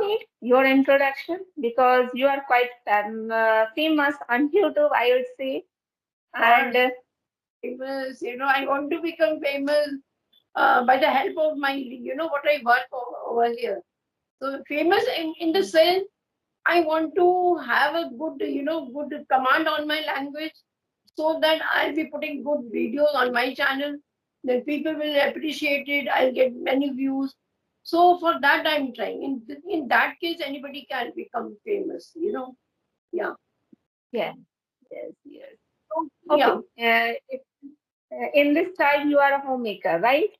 no need your introduction because you are quite famous on YouTube, I would say. And Or famous, I want to become famous by the help of my, what I work over here. So famous in the sense I want to have a good, good command on my language so that I'll be putting good videos on my channel. Then people will appreciate it. I'll get many views. So for that, I'm trying. In that case, anybody can become famous. Yeah. yes, yes, yes. So, Okay. yeah. In this time, you are a homemaker, right?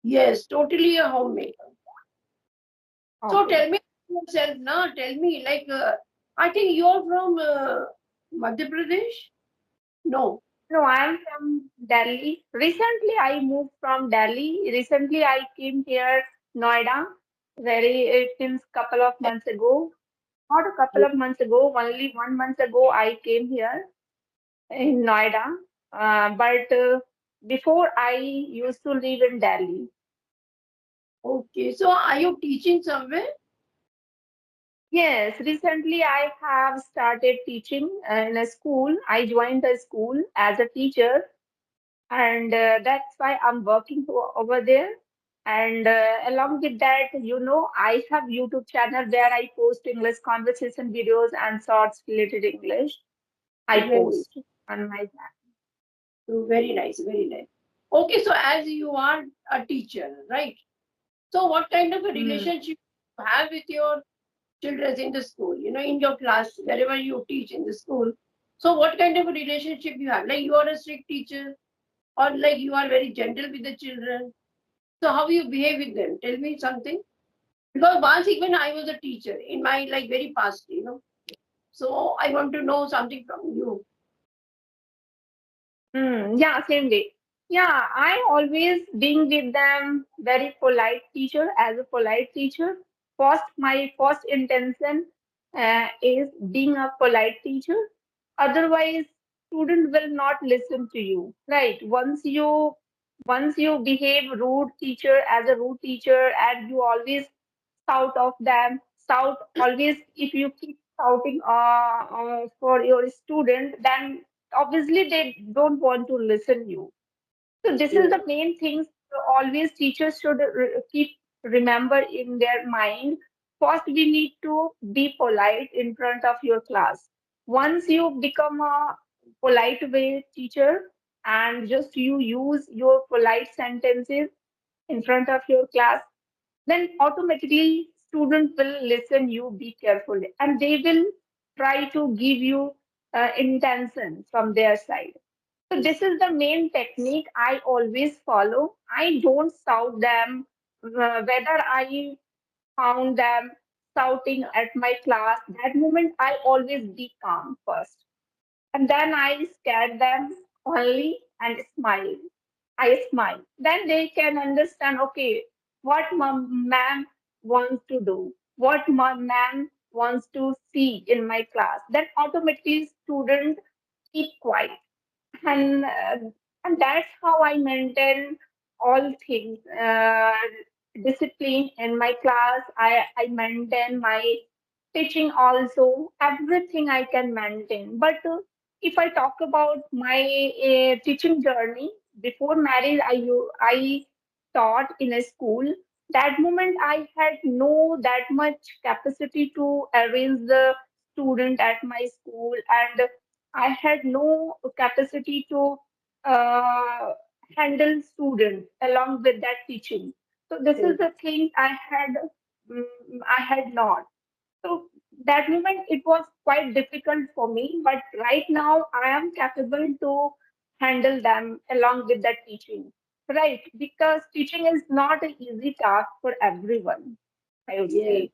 Yes, totally a homemaker. So Okay. tell me yourself now. Tell me, like, I think you're from Madhya Pradesh? No. No, I am from Delhi. Recently, I moved from Delhi. Recently, I came here, Noida, since couple of months ago. Not a couple of months ago, only 1 month ago, I came here in Noida. But before, I used to live in Delhi. Okay. So are you teaching somewhere? Yes, recently I have started teaching in a school. I joined a school as a teacher, and that's why I'm working over there. And along with that, I have YouTube channel where I post English conversation videos and shorts related English. I Very, post on my channel. very nice, very nice. Okay, so as you are a teacher, right? So what kind of a Hmm. relationship you have with your children in the school, in your class, wherever you teach in the school? So what kind of a relationship you have? Like you are a strict teacher or like you are very gentle with the children? So how you behave with them? Tell me something. Because once even I was a teacher in my like very past. So I want to know something from you. Yeah, same day. Yeah, I always being with them very polite teacher as a polite teacher. My first intention is being a polite teacher. Otherwise, student will not listen to you, right? Once you behave rude teacher as a rude teacher and you always shout of them, shout always if you keep shouting for your student, then obviously they don't want to listen you. So this is Yes. the main things always teachers should keep remember in their mind. First, we need to be polite in front of your class. Once you become a polite way teacher and just you use your polite sentences in front of your class, then automatically students will listen you be carefully and they will try to give you intention from their side. So this is the main technique I always follow. I don't shout them whether I found them shouting at my class. That moment I always be calm first, and then I scare them only and smile. I smile. Then they can understand, okay, what ma'am wants to do, what ma'am wants to see in my class. Then automatically student keep quiet. And that's how I maintain all things. Discipline in my class. I maintain my teaching also. Everything I can maintain. But if I talk about my teaching journey before marriage, I taught in a school. That moment I had no that much capacity to arrange the student at my school, and I had no capacity to uh, handle students along with that teaching. So this is the thing I had not. So that moment it was quite difficult for me, but right now I am capable to handle them along with that teaching. Right, because teaching is not an easy task for everyone, I would Yes. say,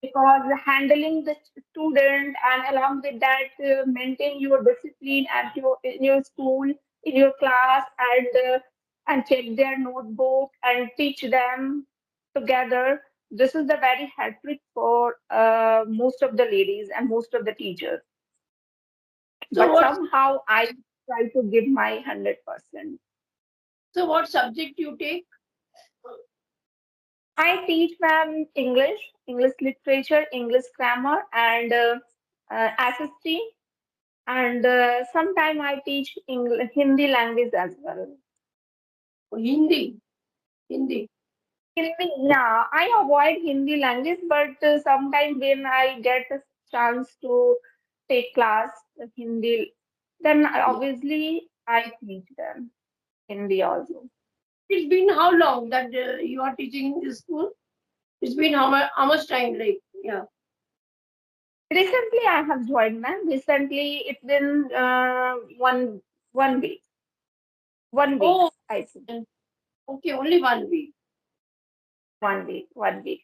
because handling the student and along with that maintain your discipline at in your school, in your class, and check their notebook and teach them together. This is the very hectic for most of the ladies and most of the teachers, So but what somehow I try to give my 100%. so what subject you take? I teach them English, English literature, English grammar, and SST. And sometime I teach Hindi language as well. Hindi, Hindi. Hindi, yeah, I avoid Hindi language, but sometimes when I get a chance to take class Hindi, then Yeah. obviously I teach them Hindi also. It's been how long that you are teaching in this school? It's been how much time? Like, yeah. Recently, I have joined them. Recently, it's been one week, 1 week, Oh, I think. okay, only 1 week. 1 week, 1 week.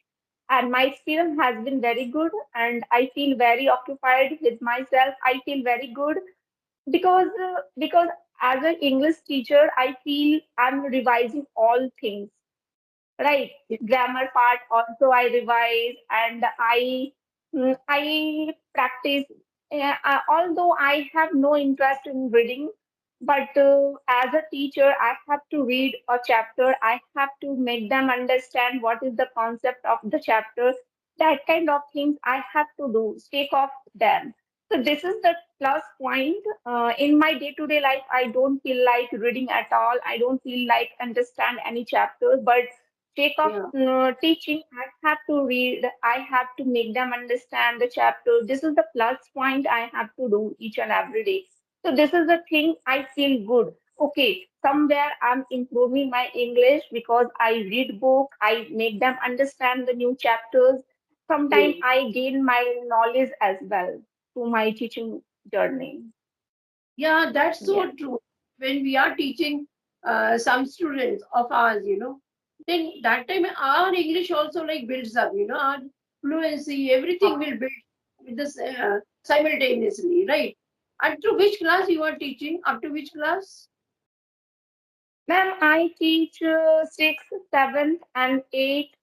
And my experience has been very good, and I feel very occupied with myself. I feel very good because as an English teacher, I feel I'm revising all things. Right, Yeah, grammar part also I revise, and I practice. Although I have no interest in reading, but as a teacher I have to read a chapter. I have to make them understand what is the concept of the chapter. That kind of things I have to do, take off them. So this is the plus point. In my day-to-day life, I don't feel like reading at all. I don't feel like understand any chapters, but take of yeah, teaching, I have to read, I have to make them understand the chapter. This is the plus point I have to do each and every day. So this is the thing I feel good. Okay, somewhere I'm improving my English because I read book, I make them understand the new chapters. Sometimes yeah. I gain my knowledge as well through my teaching journey. Yeah, that's Yeah. so true. When we are teaching some students of ours, then that time our English also like builds up, our fluency, everything will build with this simultaneously, right? And to which class you are teaching? Up to which class? Ma'am, I teach sixth, seventh, and eighth,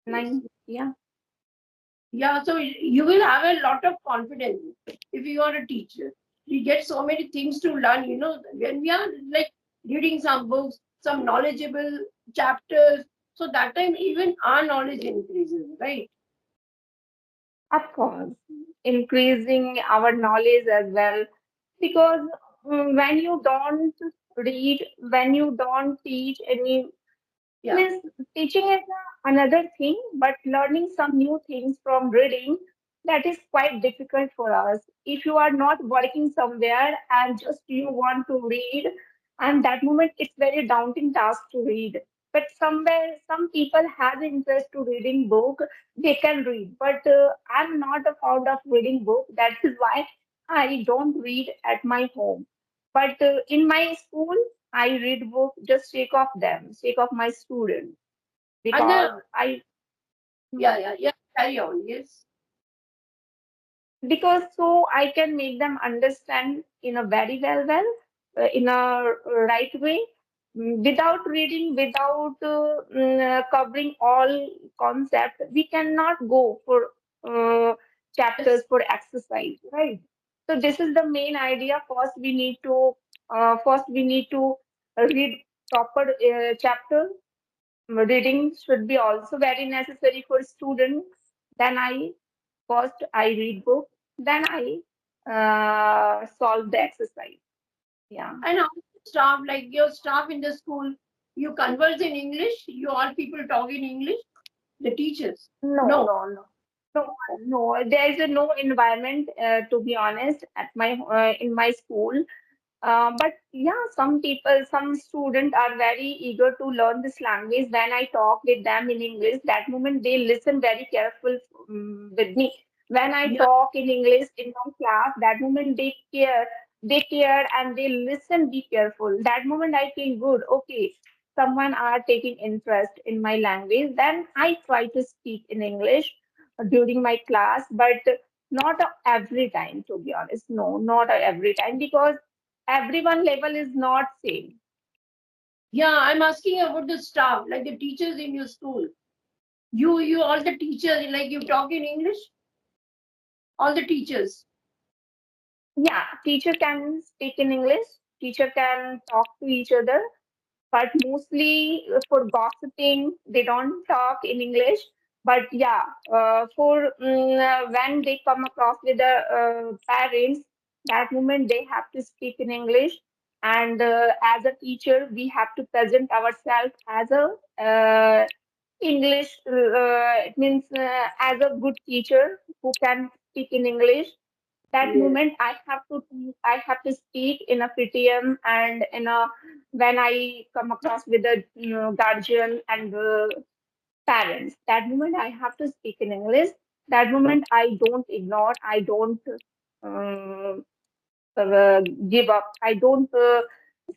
Yes. ninth. Yeah. Yeah, so you will have a lot of confidence if you are a teacher. We get so many things to learn, when we are like reading some books, some knowledgeable chapters. So that time even our knowledge increases, right? Of course, increasing our knowledge as well. Because when you don't read, when you don't teach any, Yeah. means teaching is another thing, but learning some new things from reading, that is quite difficult for us. If you are not working somewhere and just you want to read, and that moment it's very daunting task to read. But somewhere some people have interest to reading book, they can read. But I'm not a fond of reading book. That is why I don't read at my home. But in my school, I read book just sake of them, sake of my students, And because I yeah, yeah, yeah. Carry on. Yes. because so I can make them understand in a very in a right way, without reading, without covering all concept. We cannot go for chapters Yes. for exercise, right? So this is the main idea. First we need to read proper chapter. Reading should be also very necessary for students. Then I read book, then I solve the exercise. Yeah. And how staff, like your staff in the school, you converse in English? You all people talk in English? The teachers? No, No. no, no. No, no. There is a no environment, to be honest, at my in my school. But yeah, some people, some students are very eager to learn this language. When I talk with them in English, that moment they listen very careful with me. When I Yeah. talk in English in my class, that moment they care and they listen, be careful. That moment I feel good. Okay, someone are taking interest in my language. Then I try to speak in English during my class, but not every time, to be honest. No, not every time, because everyone level is not same. Yeah, I'm asking about the staff, like the teachers in your school. You all the teachers, like you talk in English? All the teachers. Yeah, teacher can speak in English, teacher can talk to each other, but mostly for gossiping, they don't talk in English. But yeah, when they come across with the parents, that moment they have to speak in English. And as a teacher, we have to present ourselves as a English. It means as a good teacher who can speak in English. That Yes. moment I have to speak in a PTM and in a when I come across with a guardian and parents. That moment I have to speak in English. That moment I don't ignore. I don't um, give up. I don't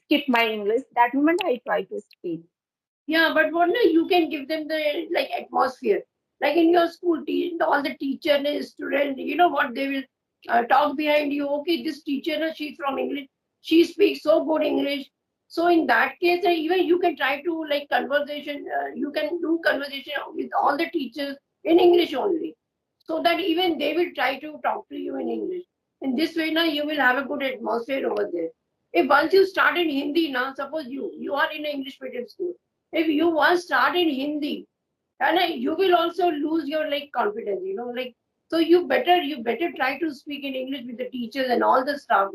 skip my English. That moment I try to speak. Yeah, but what no, you can give them the like atmosphere. Like in your school, all the teacher and student, you know what they will talk behind you. Okay, this teacher, she's from English. She speaks so good English. So in that case, even you can try to like conversation. You can do conversation with all the teachers in English only, so that even they will try to talk to you in English. In this way, now you will have a good atmosphere over there. If once you start in Hindi, now suppose you are in an English medium school, if you once start in Hindi, and you will also lose your like confidence, like so you better try to speak in English with the teachers and all the staff.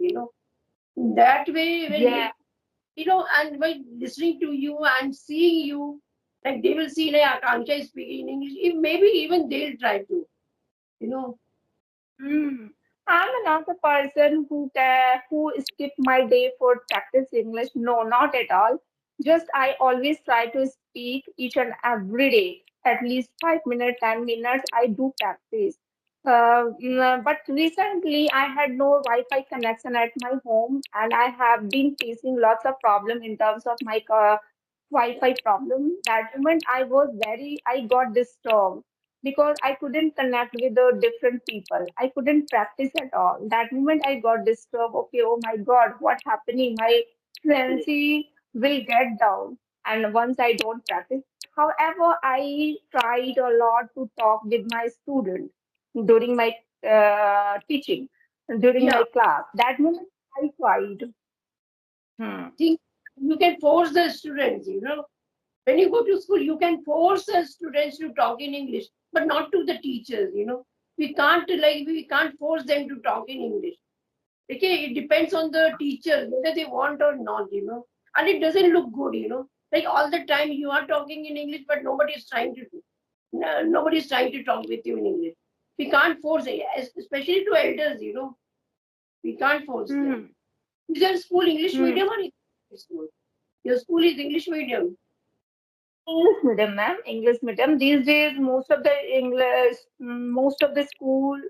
That way when Yeah. and by listening to you and seeing you, like they will see like Akanksha is speaking in English, if maybe even they'll try to, you know. Hmm. I'm not a person who skip my day for practice English. No, not at all. Just I always try to speak each and every day, at least 5 minutes, 10 minutes. I do practice. But recently I had no Wi-Fi connection at my home, and I have been facing lots of problem in terms of my Wi-Fi problem. That moment I got disturbed because I couldn't connect with the different people. I couldn't practice at all. That moment I got disturbed. Okay, oh my God, what happening? My fluency will get down. And once I don't practice. However, I tried a lot to talk with my students during my teaching, during Yeah, my class. That moment I tried. Hmm. think you can force the students. When you go to school, you can force the students to talk in English, but not to the teachers. We can't force them to talk in English. Okay, it depends on the teacher whether they want or not. And it doesn't look good. Like all the time you are talking in English, but nobody's trying to talk with you in English. We can't force it, especially to elders. We can't force them. Hmm. Is your school English Hmm. medium or English school? Your school is English medium. English medium, ma'am. English medium. These days, most of the school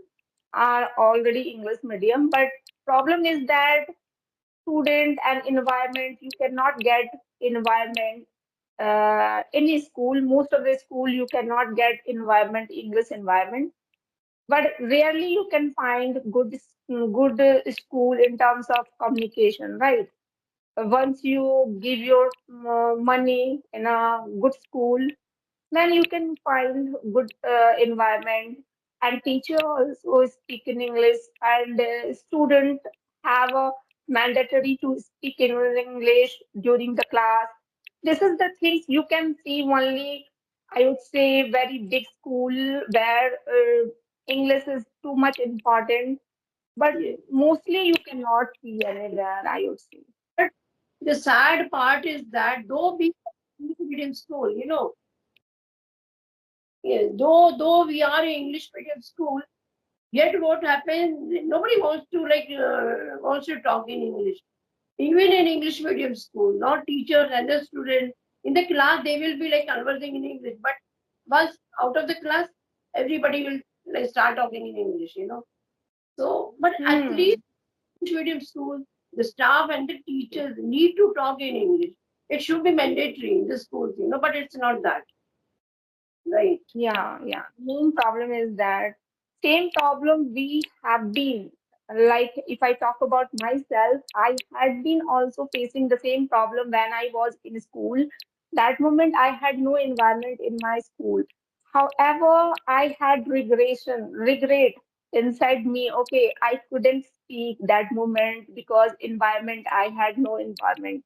are already English medium. But problem is that student and environment, you cannot get environment any school. Most of the school you cannot get environment, English environment. But rarely you can find good school in terms of communication, right? Once you give your money in a good school, then you can find good environment, and teacher also speak in English, and student have a mandatory to speak in English during the class. This is the things you can see only, I would say, very big school where English is too much important, but Yes. mostly you cannot see anywhere, I would say. But the sad part is that though we are English medium school, yes, though we are in English medium school, yet what happens? Nobody wants to talk in English. Even in English medium school, not teachers and the students in the class, they will be like conversing in English. But once out of the class, everybody will like start talking in English. So, but at least Hmm. English medium school, the staff and the teachers need to talk in English. It should be mandatory in the schools, but it's not that, right? Yeah, yeah. Main problem is that same problem we have been. Like if I talk about myself, I had been also facing the same problem when I was in school. That moment I had no environment in my school. However, I had regret inside me. Okay, I couldn't speak that moment because environment, I had no environment.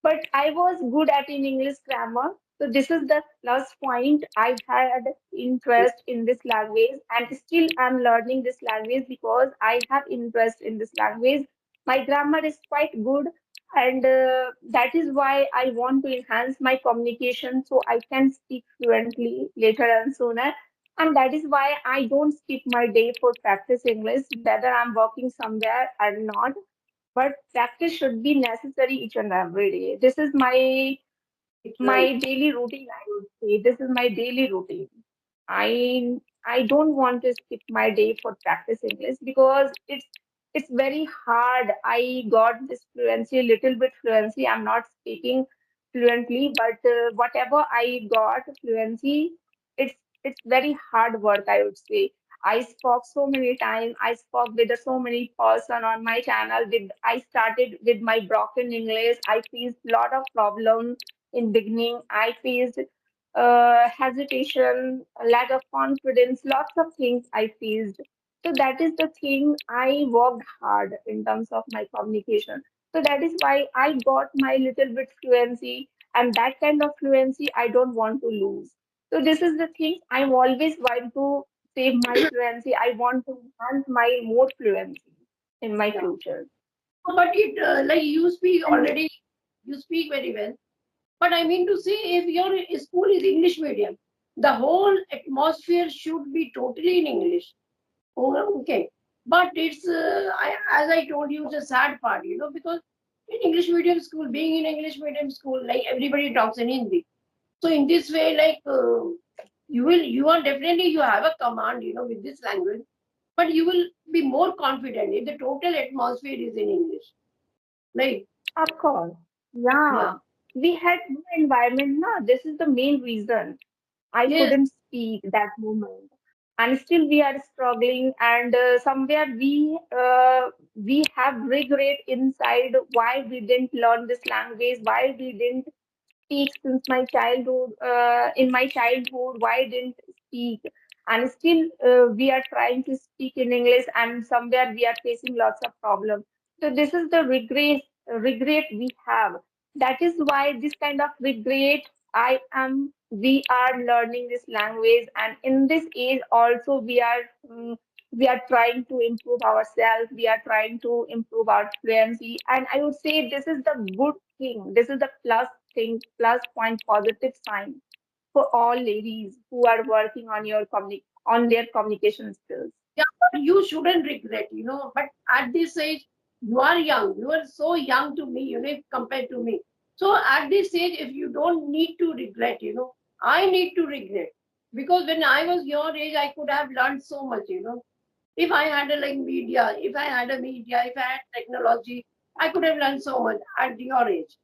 but I was good at in English grammar. So this is the plus point. I had interest in this language and still I'm learning this language because I have interest in this language. My grammar is quite good and that is why I want to enhance my communication so I can speak fluently later and sooner. And that is why I don't skip my day for practice English, whether I'm working somewhere or not, but practice should be necessary each and every day. This is It's right. my daily routine, I would say. This is my daily routine. I don't want to skip my day for practice English because it's very hard. I got this fluency, a little bit fluency. I'm not speaking fluently, but whatever I got fluency, it's it's very hard work, I would say. I spoke so many times. I spoke with so many person on my channel. With I started with my broken English. I faced lot of problems in beginning. I faced hesitation, lack of confidence, lots of things I faced. So that is the thing I worked hard in terms of my communication. So that is why I got my little bit fluency, and that kind of fluency I don't want to lose. So this is the thing I'm always want to save my fluency. I want to enhance my more fluency in my Yeah. future. But it like you speak And already, you speak very well. But I mean to say, if your school is English medium, the whole atmosphere should be totally in English. Oh, okay. But it's, as I told you, it's a sad part, because in English medium school, being in English medium school, like everybody talks in Hindi. So in this way, like you are definitely you have a command, with this language, but you will be more confident if the total atmosphere is in English. Like, of course, yeah, yeah, we had no environment. No, this is the main reason. I yes, couldn't speak that moment, and still we are struggling. And somewhere we have regret inside why we didn't learn this language, why we didn't speak since my childhood. In my childhood, why didn't speak? And still we are trying to speak in English, and somewhere we are facing lots of problems. So this is the regret we have. That is why this kind of regret I am. We are learning this language, and in this age also we are trying to improve ourselves. We are trying to improve our fluency, and I would say this is the good thing. This is the plus thing, plus point, positive sign for all ladies who are working on on their communication skills. yeah, but you shouldn't regret. But at this age, you are young. You are so young to me, if compared to me. So at this age, if you don't need to regret, I need to regret. Because when I was your age, I could have learned so much. If I had a like media, if I had a media, if I had technology, I could have learned so much at your age.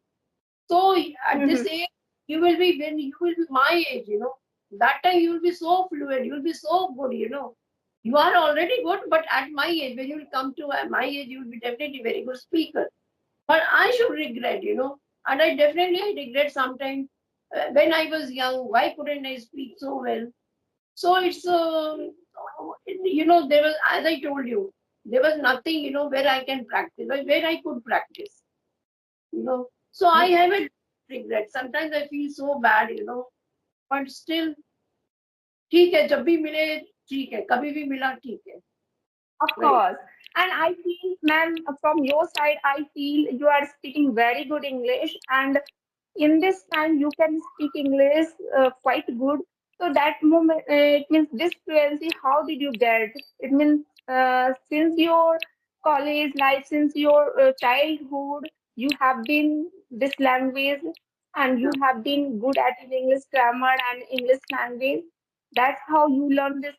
So at this Mhm. age, you will be when you will be my age. That time you will be so fluent, you will be so good. You are already good, but at my age, when you will come to my age, you will be definitely very good speaker. But I should regret, and I definitely I regret sometimes when I was young. Why couldn't I speak so well? So it's there was, as I told you, there was nothing where I can practice, where I could practice. So I have a regret. Sometimes I feel so bad, but still ठीक है जब भी मिले ठीक है कभी भी मिला ठीक है Of right. course. And I feel, ma'am, from your side, I feel you are speaking very good English. And in this time, you can speak English quite good. So that moment, it means this fluency, how did you get? It means since your college life, since your childhood, you have been this language and you have been good at English grammar and English language. That's how you learned this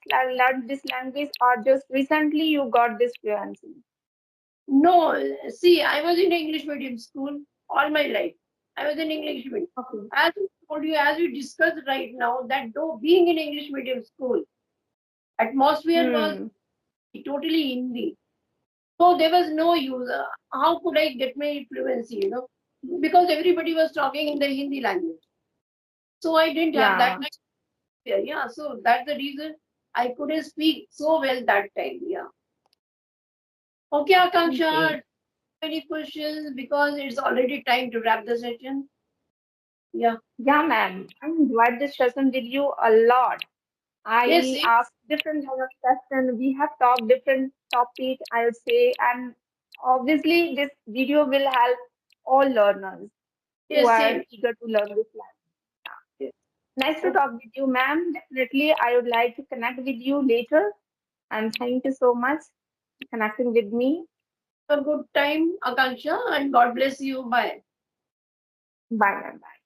language, or just recently you got this fluency. No, see, I was in English medium school all my life. I was in English medium. Okay. As I told you, as we discussed right now, that though being in English medium school, atmosphere was Hmm. totally Hindi. So there was no use. How could I get my fluency? Because everybody was talking in the Hindi language. So I didn't have that Yeah. much. Yeah, so that's the reason I couldn't speak so well that time. Yeah. Okay, Okay. Akanksha, any questions? Because it's already time to wrap the session. Yeah. Yeah, ma'am. I enjoyed this session with you a lot. Yes, I asked different kind of questions. We have talked different topic, I'll say, and obviously this video will help all learners who yes, are same. eager to learn this language. Nice to Okay. talk with you, ma'am. Definitely, I would like to connect with you later. And thank you so much for connecting with me. Have a good time, Akanksha, and God bless you. Bye. Bye, ma'am. Bye.